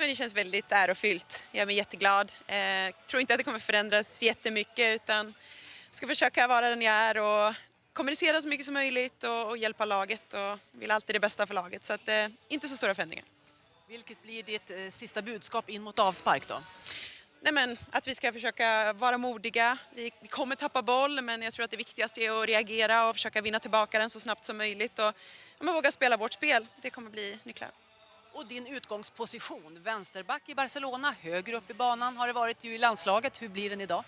Men det känns väldigt ärofyllt. Jag är mig jätteglad. Tror inte att det kommer förändras jättemycket utan ska försöka vara den jag är och kommunicera så mycket som möjligt och hjälpa laget och vill alltid det bästa för laget. Så att, inte så stora förändringar. Vilket blir ditt sista budskap in mot avspark då? Nej, men att vi ska försöka vara modiga. Vi kommer tappa boll, men jag tror att det viktigaste är att reagera och försöka vinna tillbaka den så snabbt som möjligt. Och våga spela vårt spel. Det kommer bli nycklar. Och din utgångsposition, vänsterback i Barcelona, högre upp i banan har det varit ju i landslaget. Hur blir den idag?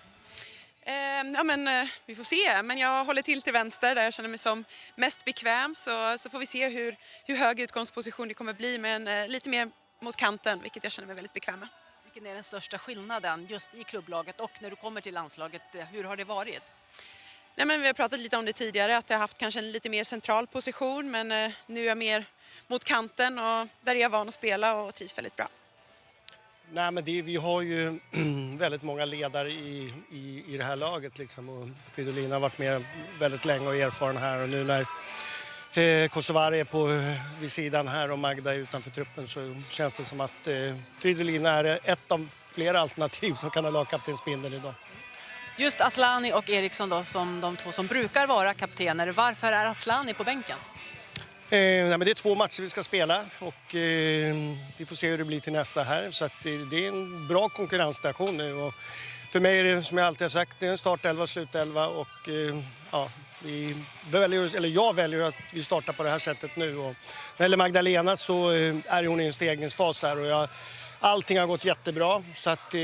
Vi får se, men jag håller till vänster där jag känner mig som mest bekväm så får vi se hur hög utgångsposition det kommer bli, men lite mer mot kanten, vilket jag känner mig väldigt bekväm med. Vilken är den största skillnaden just i klubblaget och när du kommer till landslaget? Hur har det varit? Nej, men vi har pratat lite om det tidigare, att jag har haft kanske en lite mer central position, men nu är jag mer mot kanten och där är jag van att spela och trivs väldigt bra. Nej, men vi har ju väldigt många ledare i det här laget liksom, och Fridolin har varit med väldigt länge och erfaren här och nu när Kosovar är vid sidan här och Magda är utanför truppen så känns det som att Fridolin är ett av flera alternativ som kan ha lagkaptensbindeln idag. Just Aslani och Eriksson då, som de två som brukar vara kaptener. Varför är Aslani på bänken? Nej, men det är 2 matcher vi ska spela och vi får se hur det blir till nästa här. Så att det är en bra konkurrensstation nu. Och för mig är det, som jag alltid har sagt, det är en startelva och slutelva. Och jag väljer att vi startar på det här sättet nu. Och när det gäller Magdalena så är hon i en stegningsfas här. Och allting har gått jättebra. Så att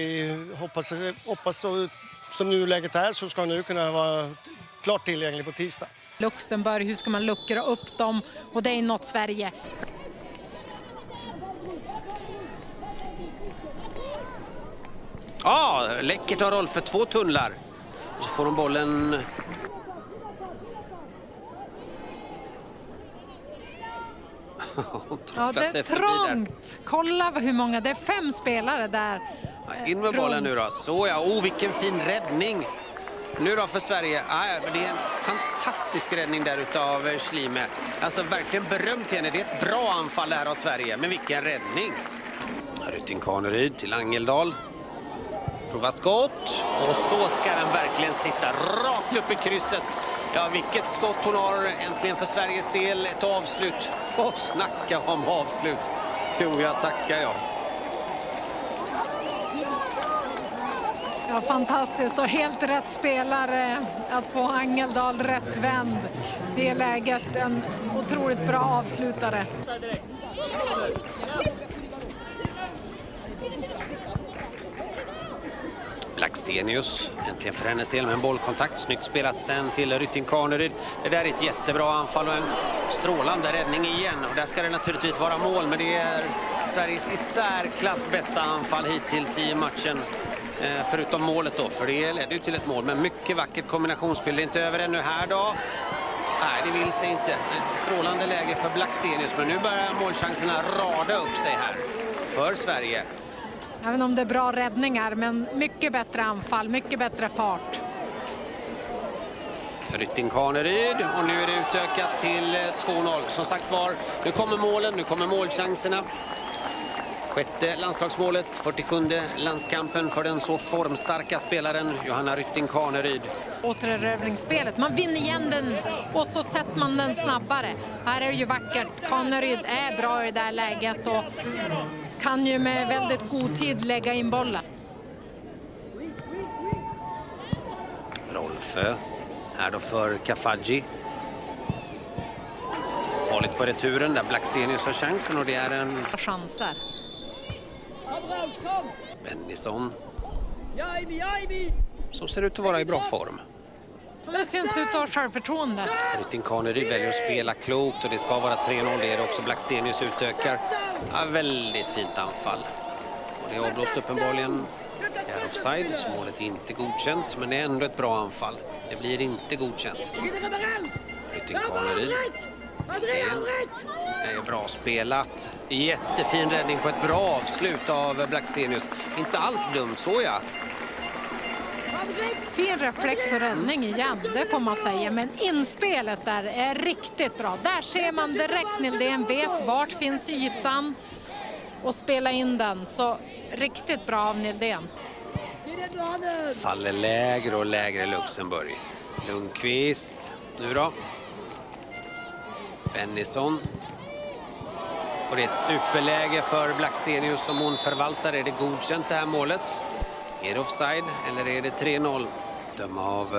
hoppas så, som nu läget är så ska hon nu kunna vara klart tillgänglig på tisdag. Luxemburg, hur ska man luckra upp dem? Och det är något Sverige. Ja, läckert har roll för 2 tunnlar. Så får de bollen. Ja, det är trångt. Kolla hur många, det är 5 spelare där. Ja, in med bollen nu då. Så ja, vilken fin räddning. Nu då för Sverige. Det är en fantastisk räddning där utav Schlime. Alltså verkligen beröm till henne. Det är ett bra anfall här av Sverige. Men vilken räddning. Rytting Kaneryd till Angeldal. Prova skott. Och så ska den verkligen sitta rakt upp i krysset. Ja, vilket skott hon har äntligen för Sveriges del. Ett avslut. Och snacka om avslut. Jo, jag tackar jag. Ja, fantastiskt och helt rätt spelare att få Angeldal rätt vänd. Det läget en otroligt bra avslutare. Blackstenius, äntligen för hennes del med en bollkontakt. Snyggt spelat sen till Rytting Kaneryd. Det där är ett jättebra anfall och en strålande räddning igen. Och där ska det naturligtvis vara mål, men det är Sveriges i särklass bästa anfall hittills i matchen. Förutom målet då, för det ledde ju till ett mål. Men mycket vackert kombinationsspel. Det är inte över ännu här då. Nej, det vill sig inte. Ett strålande läge för Blackstenius. Men nu börjar målchanserna rada upp sig här för Sverige. Även om det är bra räddningar, men mycket bättre anfall, mycket bättre fart. Rytting Kaneryd och nu är det utökat till 2-0. Som sagt var, nu kommer målen, nu kommer målchanserna. 6:e landslagsmålet, 47:e landskampen för den så formstarka spelaren Johanna Rytting Kaneryd. Återerövringsspelet, man vinner igen den och så sätter man den snabbare. Här är det ju vackert, Kaneryd är bra i det här läget och kan ju med väldigt god tid lägga in bollen. Rolfö här då för Kafaji. Farligt på returen där Blackstenius har chansen och det är en chanser. Bennison som ser ut att vara i bra form. Det syns ut att ha självförtroende. Rytting Kaneryd väljer att spela klokt och det ska vara 3-0. Det är också Blackstenius utökar. Ja, väldigt fint anfall. Och det är avblåst uppenbarligen. Det är offside, så målet är inte godkänt. Men det är ändå ett bra anfall. Det blir inte godkänt. Rytting Kaneryd. Det är bra spelat. Jättefin räddning på ett bra avslut av Blackstenius. Inte alls dumt, så ja. Fin reflex och räddning igen, det får man säga. Men inspelet där är riktigt bra. Där ser man direkt Nildén vet vart finns ytan. och spela in den. Så riktigt bra av Nildén. Faller lägre och lägre Luxemburg. Lundqvist. Nu då. Bennison. Och det är ett superläge för Blackstenius som hon förvaltar. Är det godkänt det här målet? Är det offside eller är det 3-0? Döma av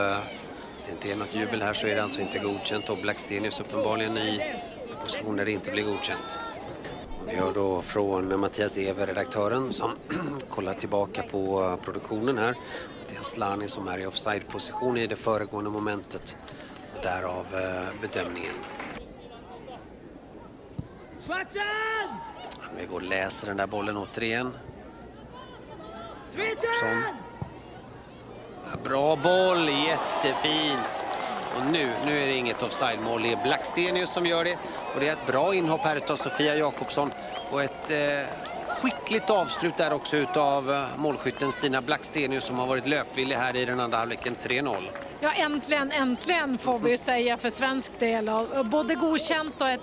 det inte är något jubel här så är det alltså inte godkänt. Och Blackstenius uppenbarligen i position där det inte blir godkänt. Vi hör då från Mattias Ever, redaktören, som kollar tillbaka på produktionen här. Mattias Lani som är i offside-position i det föregående momentet. Och därav bedömningen. Vi går och läser den där bollen återigen. Jakobsson. Bra boll, jättefint. Och nu är det inget offside-mål. Det är Blackstenius som gör det. Och det är ett bra inhopp här utav Sofia Jakobsson. Och ett skickligt avslut där också utav målskytten Stina Blackstenius som har varit löpvillig här i den andra halvleken. 3-0. Ja, äntligen får vi säga för svensk del. Och både godkänt och ett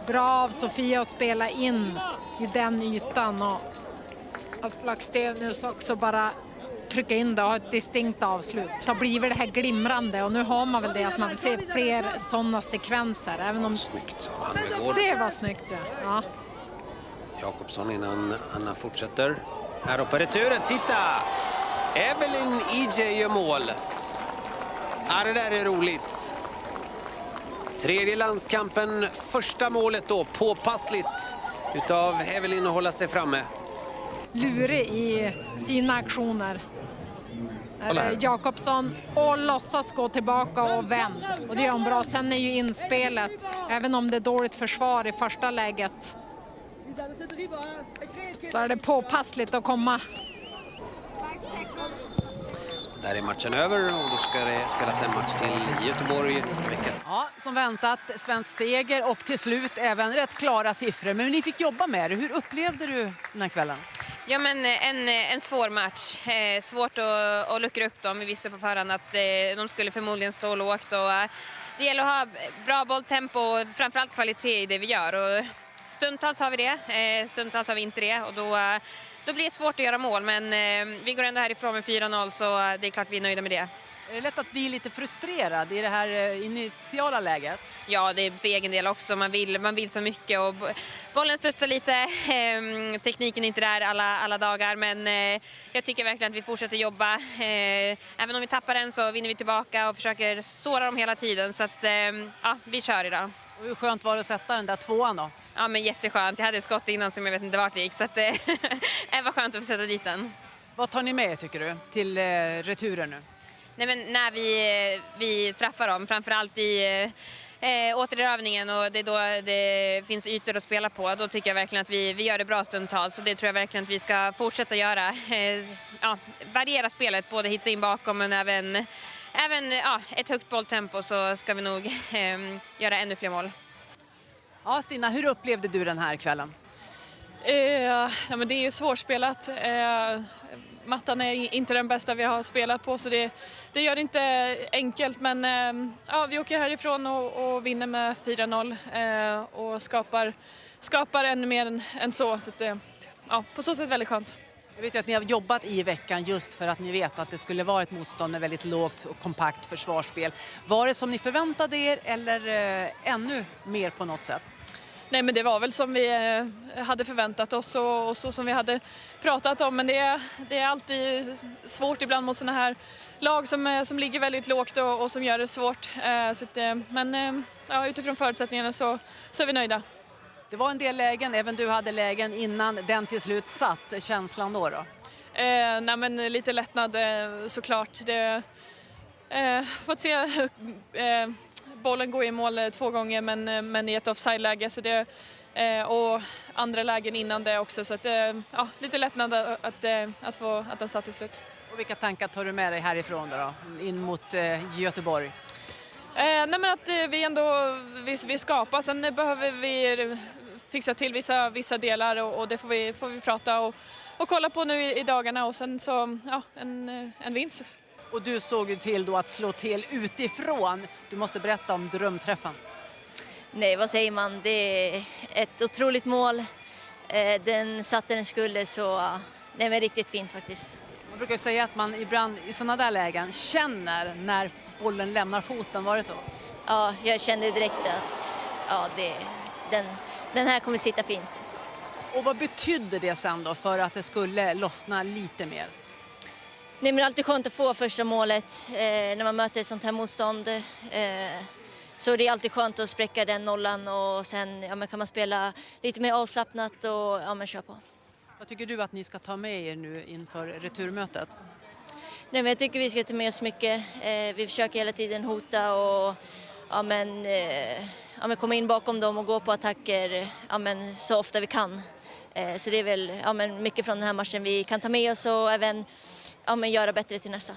bra av Sofia att spela in i den ytan. Och att Blackstenius också bara trycka in det och ha ett distinkt avslut. Det har blivit det här glimrande och nu har man väl det att man vill se fler sådana sekvenser. Även om Snyggt. det var snyggt, ja. Jakobsson innan Anna fortsätter. Här uppe returen, titta! Evelyn EJ gör mål. Ja, det där är roligt. Tredje landskampen, första målet då, påpassligt utav Evelyn att hålla sig framme. Lurig i sina aktioner. Jakobsson och låtsas gå tillbaka och vänd. Och det gör hon bra. Sen är ju inspelet, även om det är dåligt försvar i första läget, så är det påpassligt att komma. Där är matchen över och då ska det spelas en match till i Göteborg nästa vecka. Ja, som väntat, svensk seger och till slut även rätt klara siffror. Men ni fick jobba med det. Hur upplevde du den här kvällen? Ja, men en svår match. Svårt att luckra upp dem. Vi visste på förhand att de skulle förmodligen stå lågt. Och det gäller att ha bra bolltempo och framförallt kvalitet i det vi gör. Och stundtals har vi det, stundtals har vi inte det. Och då blir det svårt att göra mål. Men vi går ändå härifrån med 4-0 så det är klart vi är nöjda med det. Är det lätt att bli lite frustrerad i det här initiala läget? Ja, det är för egen del också. Man vill så mycket och bollen studsar lite. Tekniken är inte där alla dagar, men jag tycker verkligen att vi fortsätter jobba. Även om vi tappar den så vinner vi tillbaka och försöker såra dem hela tiden. Så att, ja, vi kör idag. Och hur skönt var det att sätta den där tvåan då? Ja, men jätteskönt. Jag hade ett skott innan som jag vet inte vart det gick. Så att, det var skönt att få sätta dit den. Vad tar ni med tycker du till returen nu? Nej, men när vi straffar dem, framförallt i återövningen och det är då det finns ytor att spela på, då tycker jag verkligen att vi gör det bra stundtals. Så det tror jag verkligen att vi ska fortsätta göra. Variera spelet, både hitta in bakom men även ett högt bolltempo, så ska vi nog göra ännu fler mål. Ja, Stina, hur upplevde du den här kvällen? Ja, men det är ju svårspelat. Mattan är inte den bästa vi har spelat på, så det gör det inte enkelt, men vi åker härifrån och vinner med 4-0 och skapar ännu mer än så. Så att, på så sätt väldigt skönt. Jag vet ju att ni har jobbat i veckan just för att ni vet att det skulle vara ett motstånd med väldigt lågt och kompakt försvarsspel. Var det som ni förväntade er eller ännu mer på något sätt? Nej, men det var väl som vi hade förväntat oss och så som vi hade pratat om. Men det är alltid svårt ibland mot såna här lag som ligger väldigt lågt och som gör det svårt. Men utifrån förutsättningarna så är vi nöjda. Det var en del lägen, även du hade lägen innan den till slut satt. Känslan då? Nej, men lite lättnad såklart. Fått se bollen gå i mål 2 gånger men i ett offside-läge och andra lägen innan det också, så att, lite lättnad att den satt till slut. Och vilka tankar tar du med dig härifrån då in mot Göteborg? Nej, men att vi ändå vi skapar, sen behöver vi fixa till vissa delar och det får vi prata och kolla på nu i dagarna, och sen så en vinst. Och du såg ju till då att slå till utifrån. Du måste berätta om drömträffen. Nej, vad säger man? Det är ett otroligt mål. Den satt där den skulle, så det var riktigt fint faktiskt. Man brukar ju säga att man ibland i sådana där lägen känner när bollen lämnar foten, var det så? Ja, jag kände direkt att den här kommer sitta fint. Och vad betydde det sen då för att det skulle lossna lite mer? Nej, men det är alltid skönt att få första målet när man möter ett sånt här motstånd. Så det är alltid skönt att spräcka den nollan och sen kan man spela lite mer avslappnat och köra på. Vad tycker du att ni ska ta med er nu inför returmötet? Nej, men jag tycker vi ska ta med oss mycket. Vi försöker hela tiden hota och komma in bakom dem och gå på attacker så ofta vi kan. Så det är väl mycket från den här matchen vi kan ta med oss och även göra bättre till nästa.